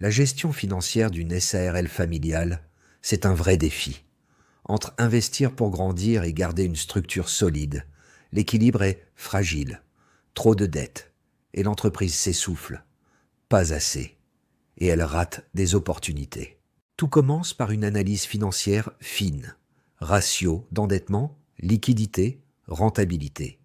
La gestion financière d'une SARL familiale, c'est un vrai défi. Entre investir pour grandir et garder une structure solide, l'équilibre est fragile. Trop de dettes, et l'entreprise s'essouffle. Pas assez, et elle rate des opportunités. Tout commence par une analyse financière fine. Ratio d'endettement, liquidité, rentabilité.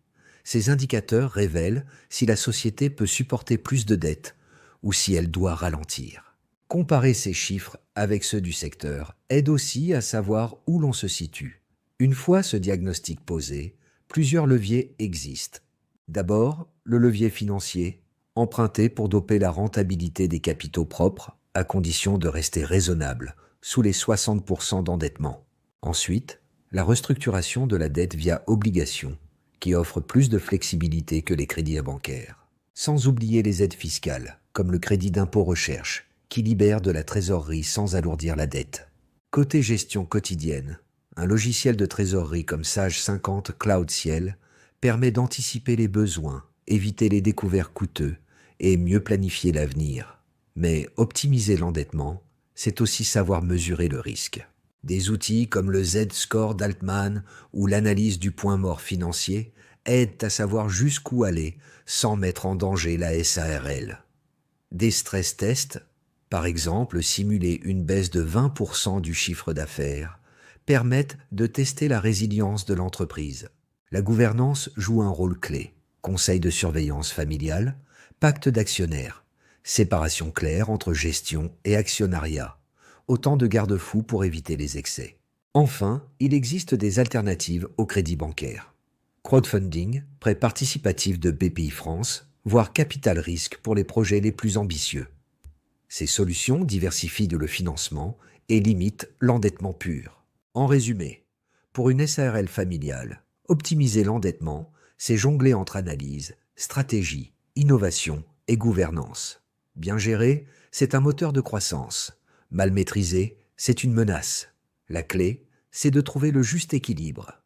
Ces indicateurs révèlent si la société peut supporter plus de dettes ou si elle doit ralentir. Comparer ces chiffres avec ceux du secteur aide aussi à savoir où l'on se situe. Une fois ce diagnostic posé, plusieurs leviers existent. D'abord, le levier financier, emprunter pour doper la rentabilité des capitaux propres, à condition de rester raisonnable, sous les 60% d'endettement. Ensuite, la restructuration de la dette via obligation, qui offre plus de flexibilité que les crédits bancaires. Sans oublier les aides fiscales, comme le crédit d'impôt recherche, qui libère de la trésorerie sans alourdir la dette. Côté gestion quotidienne, un logiciel de trésorerie comme Sage 50 Cloud Ciel permet d'anticiper les besoins, éviter les découverts coûteux et mieux planifier l'avenir. Mais optimiser l'endettement, c'est aussi savoir mesurer le risque. Des outils comme le Z-Score d'Altman ou l'analyse du point mort financier aident à savoir jusqu'où aller sans mettre en danger la SARL. Des stress tests, par exemple simuler une baisse de 20% du chiffre d'affaires, permettent de tester la résilience de l'entreprise. La gouvernance joue un rôle clé. Conseil de surveillance familiale, pacte d'actionnaires, séparation claire entre gestion et actionnariat. Autant de garde-fous pour éviter les excès. Enfin, il existe des alternatives au crédit bancaire. Crowdfunding, prêt participatif de BPI France, voire capital risque pour les projets les plus ambitieux. Ces solutions diversifient le financement et limitent l'endettement pur. En résumé, pour une SARL familiale, optimiser l'endettement, c'est jongler entre analyse, stratégie, innovation et gouvernance. Bien géré, c'est un moteur de croissance. Mal maîtrisé, c'est une menace. La clé, c'est de trouver le juste équilibre.